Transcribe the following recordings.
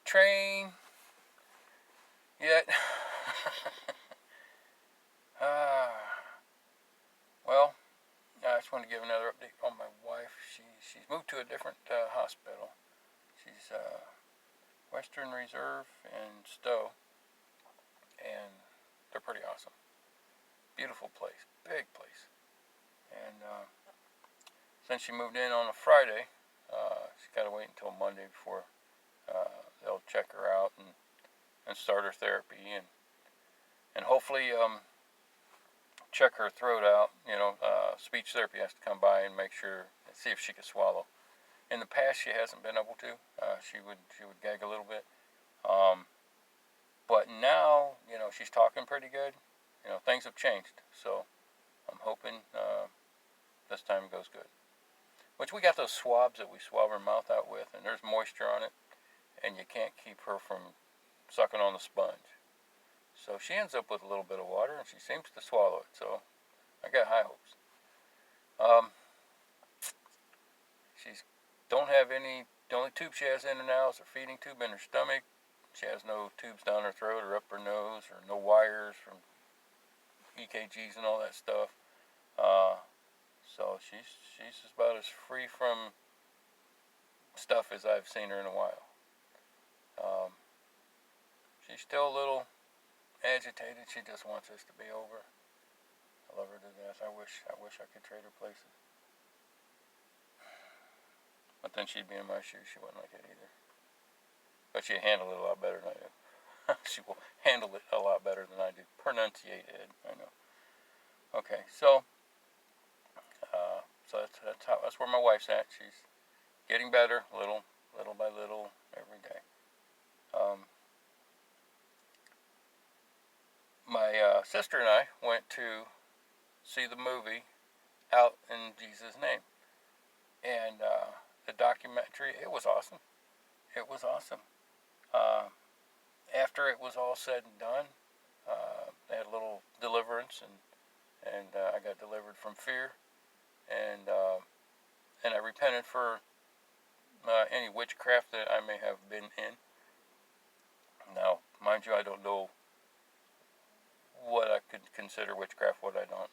train yet. uh, well, I just want to give another update on my wife. She's moved to a different hospital. She's Western Reserve in Stowe, and they're pretty awesome. Beautiful place, big place. And since she moved in on a Friday, she's got to wait until Monday before they'll check her out and start her therapy and hopefully check her throat out. Speech therapy has to come by and make sure, see if she can swallow. In the past, she hasn't been able to. She would gag a little bit. But now, she's talking pretty good. Things have changed. So I'm hoping this time it goes good. Which we got those swabs that we swab her mouth out with, and there's moisture on it, and you can't keep her from sucking on the sponge. So she ends up with a little bit of water, and she seems to swallow it. So I got high hopes. She's don't have any. The only tube she has in her now is a feeding tube in her stomach. She has no tubes down her throat or up her nose, or no wires from EKGs and all that stuff. So she's about as free from stuff as I've seen her in a while. She's still a little agitated. She just wants this to be over. I love her to death. I wish I could trade her places. But then she'd be in my shoes. She wouldn't like it either. But she'd handle it a lot better than I do. She will handle it a lot better than I do. Pronunciated, I know. Okay, so that's where my wife's at. She's getting better, little by little, every day. My sister and I went to see the movie Out in Jesus' Name, and the documentary. It was awesome. It was awesome. After it was all said and done, they had a little deliverance, and I got delivered from fear, and I repented for any witchcraft that I may have been in. Now, mind you, I don't know what I could consider witchcraft, what I don't,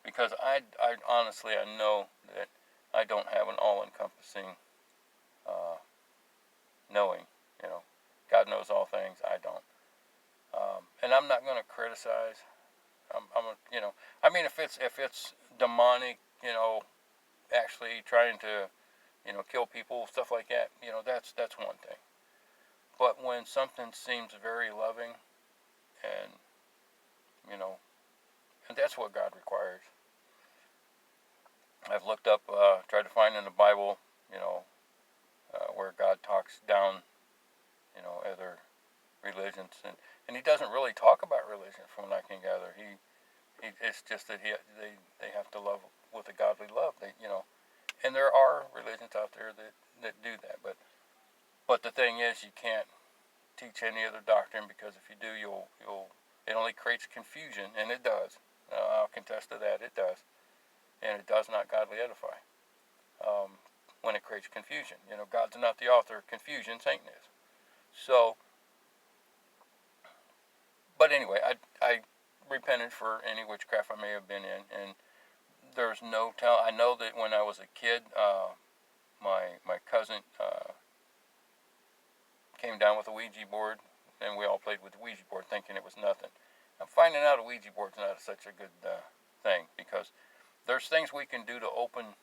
because I honestly, I know that I don't have an all-encompassing knowing, God knows all things, I don't. And I'm not going to criticize. If it's demonic, actually trying to, kill people, stuff like that, that's one thing. But when something seems very loving, and and that's what God requires. I've looked up, tried to find in the Bible, where God talks down, other religions, and He doesn't really talk about religion, from what I can gather. It's just that they have to love with a godly love. And there are religions out there that do that, but the thing is, you can't teach any other doctrine, because if you do, it only creates confusion, and it does. I'll contest to that, it does, and it does not godly edify. When it creates confusion, God's not the author of confusion, Satan is. So, but anyway, I repented for any witchcraft I may have been in, and there's no tell. I know that when I was a kid, my cousin came down with a Ouija board, and we all played with the Ouija board, thinking it was nothing. I'm finding out a Ouija board's not such a good thing, because there's things we can do to open,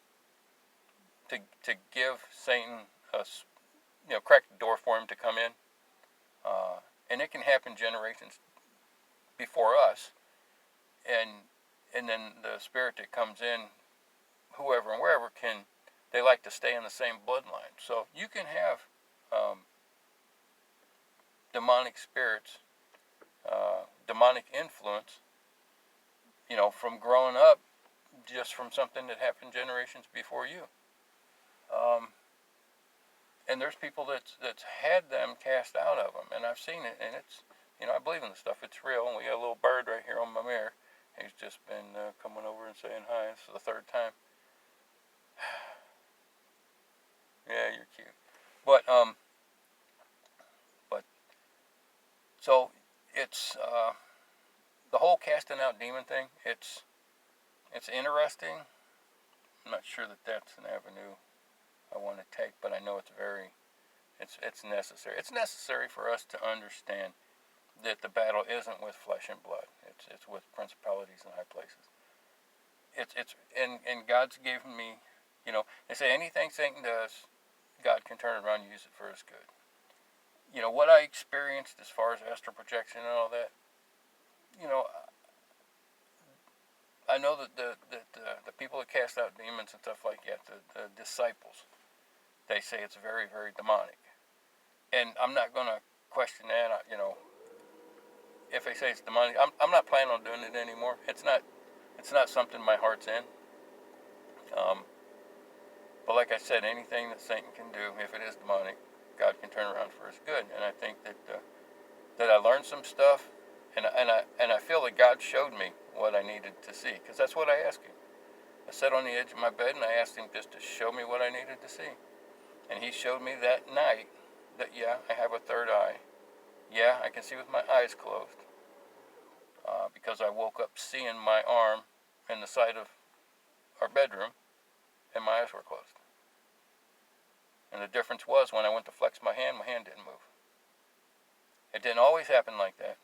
to give Satan crack the door for him to come in, and it can happen generations before us, and then the spirit that comes in, whoever and wherever, they like to stay in the same bloodline. So you can have demonic spirits, demonic influence, from growing up, just from something that happened generations before you. And there's people that's had them cast out of them, and I've seen it, and it's, I believe in the stuff. It's real, and we got a little bird right here on my mirror. He's just been coming over and saying hi. This is the third time. Yeah, you're cute. But casting out demon thing, it's interesting. I'm not sure that that's an avenue I want to take, but I know it's necessary. It's necessary for us to understand that the battle isn't with flesh and blood. It's with principalities in high places. And God's given me, they say anything Satan does, God can turn it around and use it for his good. What I experienced as far as astral projection and all that, I know that the people that cast out demons and stuff like that, the disciples, they say it's very, very demonic. And I'm not going to question that, if they say it's demonic. I'm not planning on doing it anymore. It's not something my heart's in. But like I said, anything that Satan can do, if it is demonic, God can turn around for his good. And I think that I learned some stuff, and I feel that God showed me what I needed to see, because that's what I asked him. I sat on the edge of my bed and I asked him just to show me what I needed to see. And he showed me that night that, yeah, I have a third eye. Yeah, I can see with my eyes closed. Because I woke up seeing my arm in the side of our bedroom, and my eyes were closed. And the difference was when I went to flex my hand didn't move. It didn't always happen like that.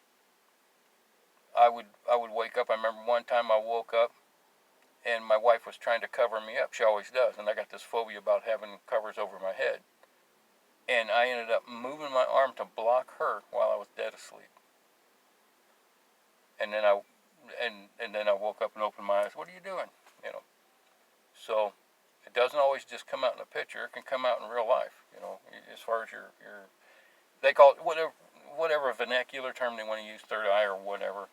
I would wake up. I remember one time I woke up and my wife was trying to cover me up. She always does. And I got this phobia about having covers over my head. And I ended up moving my arm to block her while I was dead asleep. And then I woke up and opened my eyes. What are you doing? So it doesn't always just come out in a picture. It can come out in real life. As far as your they call it whatever vernacular term they want to use, third eye or whatever.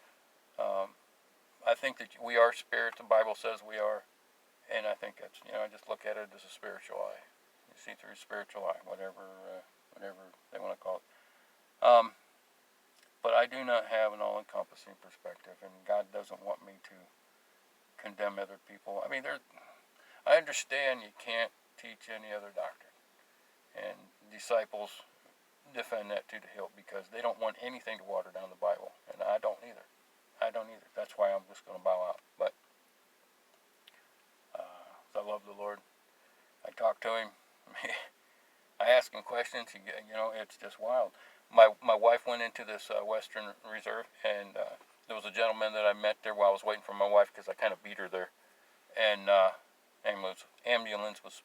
I think that we are spirits. The Bible says we are, and I think that's I just look at it as a spiritual eye. You see through a spiritual eye, whatever they want to call it. But I do not have an all-encompassing perspective, and God doesn't want me to condemn other people. I mean, I understand you can't teach any other doctrine, and disciples defend that to the hilt because they don't want anything to water down the Bible, and I don't either. That's why I'm just going to bow out. But I love the Lord. I talk to him. I ask him questions. It's just wild. My wife went into this Western Reserve, and there was a gentleman that I met there while I was waiting for my wife because I kind of beat her there. And ambulance was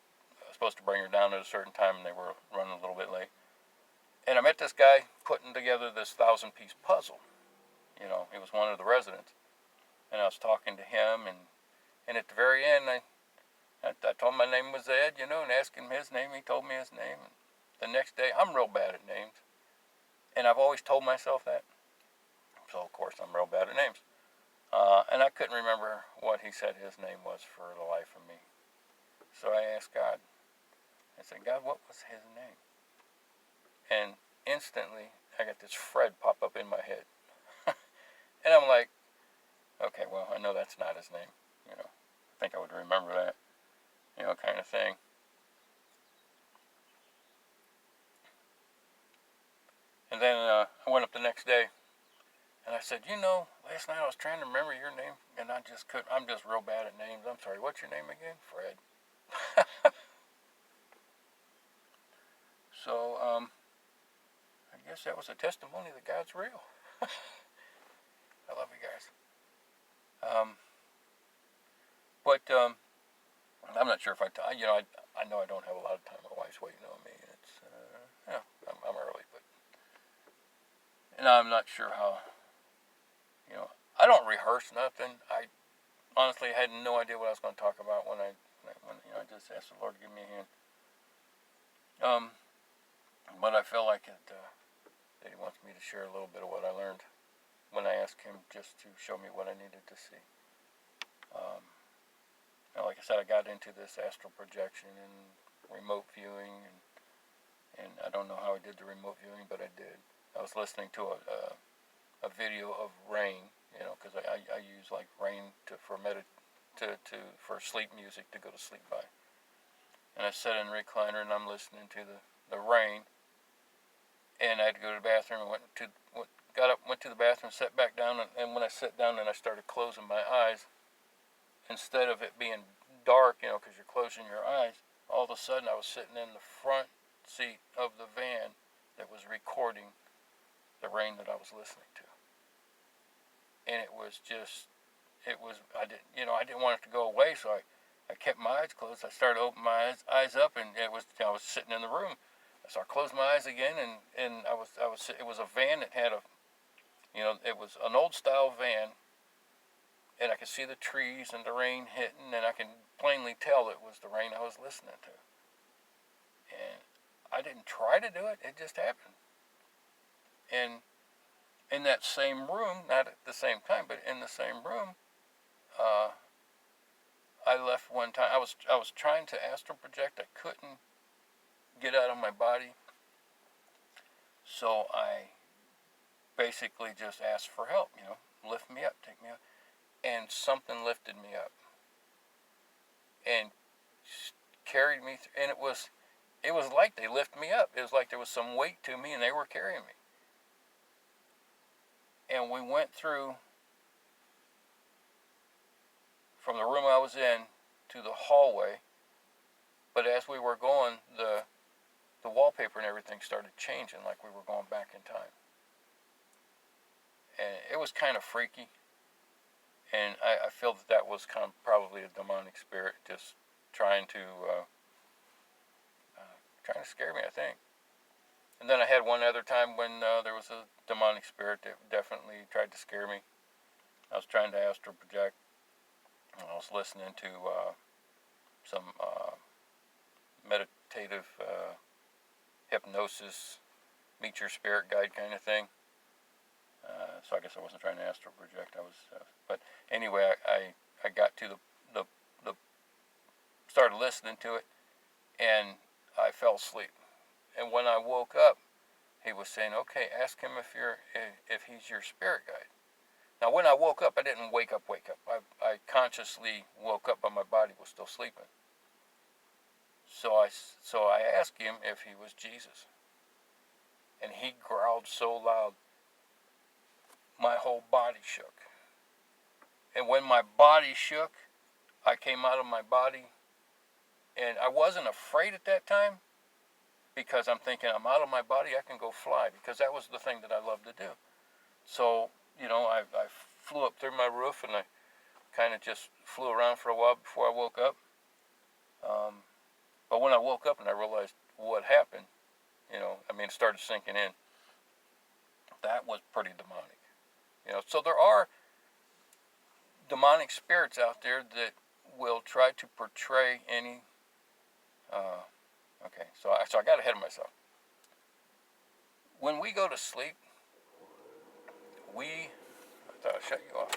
supposed to bring her down at a certain time, and they were running a little bit late. And I met this guy putting together this 1,000-piece puzzle. He was one of the residents. And I was talking to him, and at the very end, I told him my name was Ed, and asked him his name. He told me his name. And the next day, I'm real bad at names. And I've always told myself that. So, of course, I'm real bad at names. And I couldn't remember what he said his name was for the life of me. So I asked God. I said, God, what was his name? And instantly, I got this Fred pop up in my head. And I'm like, okay, well, I know that's not his name. I think I would remember that, kind of thing. And then I went up the next day, and I said, last night I was trying to remember your name, and I just couldn't. I'm just real bad at names. I'm sorry. What's your name again? Fred. So, I guess that was a testimony that God's real. I love you guys. But I'm not sure if I know I don't have a lot of time. My wife's waiting on me. It's I'm early, and I'm not sure how. I don't rehearse nothing. I honestly had no idea what I was going to talk about when I just asked the Lord to give me a hand. But I feel like that He wants me to share a little bit of what I learned when I asked Him just to show me what I needed to see. Like I said, I got into this astral projection and remote viewing, and I don't know how I did the remote viewing, but I did. I was listening to a video of rain, because I use like rain for sleep music to go to sleep by. And I sat in the recliner and I'm listening to the rain, and I had to go to the bathroom and got up, went to the bathroom, sat back down, and when I sat down and I started closing my eyes, instead of it being dark, because you're closing your eyes, all of a sudden I was sitting in the front seat of the van that was recording the rain that I was listening to. And it was just, I didn't want it to go away, so I kept my eyes closed. I started opening my eyes up, and I was sitting in the room. So I closed my eyes again, and it was a van that had it was an old style van, and I could see the trees and the rain hitting, and I can plainly tell it was the rain I was listening to. And I didn't try to do it, it just happened. And in that same room, not at the same time, but in the same room, I left one time. I was trying to astral project. I couldn't get out of my body, so I basically just asked for help. Lift me up, take me up, and something lifted me up and carried me through. And it was like they lifted me up. It was like there was some weight to me, and they were carrying me. And we went through from the room I was in to the hallway. But as we were going, the wallpaper and everything started changing, like we were going back in time. And it was kind of freaky. And I feel that was kind of probably a demonic spirit just trying to scare me, I think. And then I had one other time when there was a demonic spirit that definitely tried to scare me. I was trying to astral project. And I was listening to some meditative hypnosis, meet your spirit guide kind of thing. So I guess I wasn't trying to astral project. But anyway, I got to the started listening to it, and I fell asleep. And when I woke up, he was saying, "Okay, ask him if he's your spirit guide." Now, when I woke up, I didn't wake up. I consciously woke up, but my body was still sleeping. So I asked him if he was Jesus, and he growled so loud, my whole body shook. And when my body shook, I came out of my body, and I wasn't afraid at that time, because I'm thinking, I'm out of my body, I can go fly, because that was the thing that I loved to do. So, I flew up through my roof, and I kind of just flew around for a while before I woke up. But when I woke up and I realized what happened, it started sinking in. That was pretty demonic. So there are demonic spirits out there that will try to portray any. Okay, so I got ahead of myself. When we go to sleep, I thought I shut you off.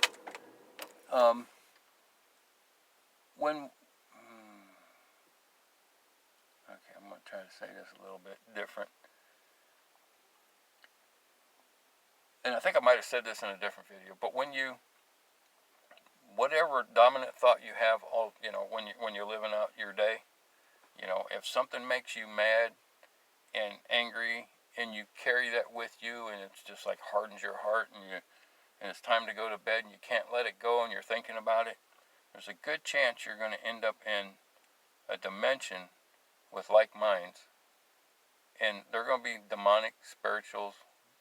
Okay, I'm going to try to say this a little bit different. And I think I might have said this in a different video, but whatever dominant thought you have, when you're living out your day, if something makes you mad and angry, and you carry that with you, and it's just like hardens your heart, and it's time to go to bed, and you can't let it go, and you're thinking about it, there's a good chance you're going to end up in a dimension with like minds, and they're going to be demonic spirituals.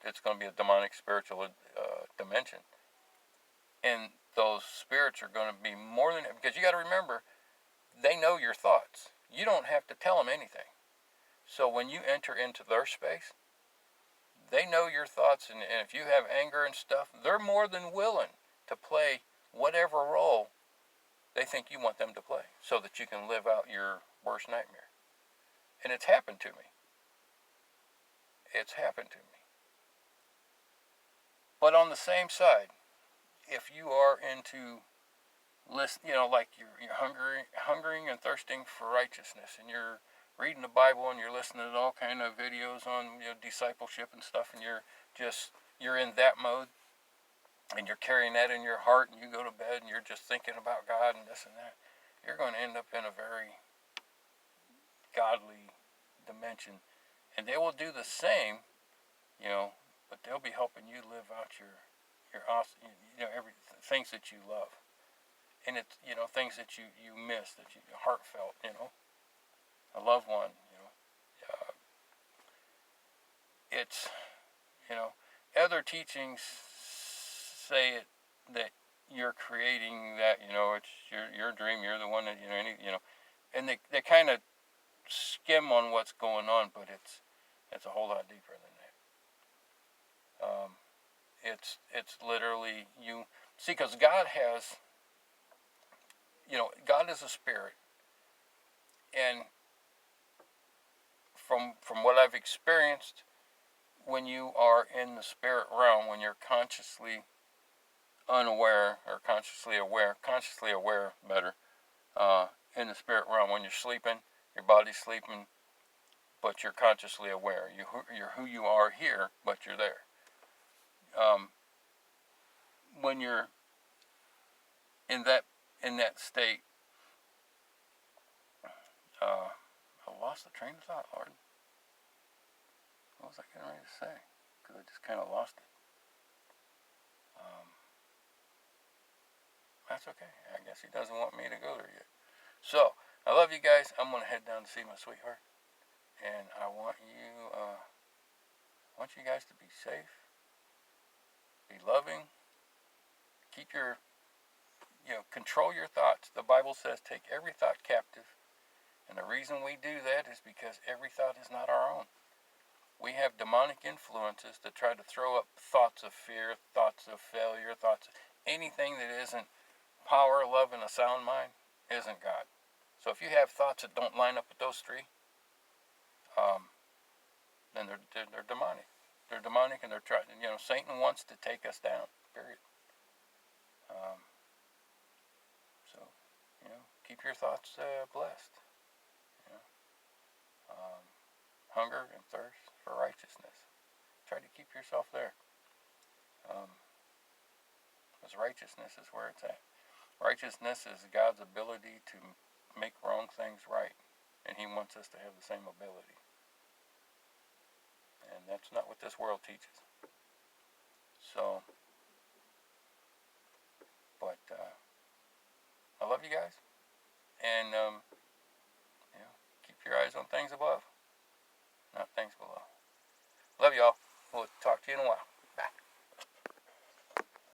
It's going to be a demonic spiritual dimension, and those spirits are going to be more than, because you got to remember, they know your thoughts. You don't have to tell them anything. So when you enter into their space, they know your thoughts, and if you have anger and stuff, they're more than willing to play whatever role they think you want them to play, so that you can live out your worst nightmare. And it's happened to me. It's happened to me. But on the same side, if you are into like you're hungering and thirsting for righteousness, and you're reading the Bible, and you're listening to all kind of videos on discipleship and stuff, and you're in that mode, and you're carrying that in your heart, and you go to bed and you're just thinking about God and this and that, you're going to end up in a very godly dimension. And they will do the same, but they'll be helping you live out your every things that you love, and it's things that you miss, that you heartfelt, a loved one, it's other teachings say it that you're creating that, it's your dream, you're the one that and they kind of skim on what's going on, but it's a whole lot deeper than that. It's literally you see, because God has, God is a spirit, and from what I've experienced, when you are in the spirit realm, when you're consciously unaware or consciously aware better, in the spirit realm, when you're sleeping, your body's sleeping, but you're consciously aware. You're who you are here, but you're there. When you're in that state, I lost the train of thought, Lord. What was I getting ready to say? Because I just kind of lost it. That's okay. I guess he doesn't want me to go there yet. So, I love you guys. I'm going to head down to see my sweetheart. And I want you guys to be safe, be loving, keep control your thoughts. The Bible says take every thought captive. And the reason we do that is because every thought is not our own. We have demonic influences that try to throw up thoughts of fear, thoughts of failure, anything that isn't power, love, and a sound mind isn't God. So if you have thoughts that don't line up with those three, then they're demonic. They're demonic, and they're trying. Satan wants to take us down. Period. So, keep your thoughts blessed. Hunger and thirst for righteousness. Try to keep yourself there. Because righteousness is where it's at. Righteousness is God's ability to make wrong things right. And he wants us to have the same ability. And that's not what this world teaches. So, but I love you guys. And, keep your eyes on things above, not things below. Love y'all. We'll talk to you in a while.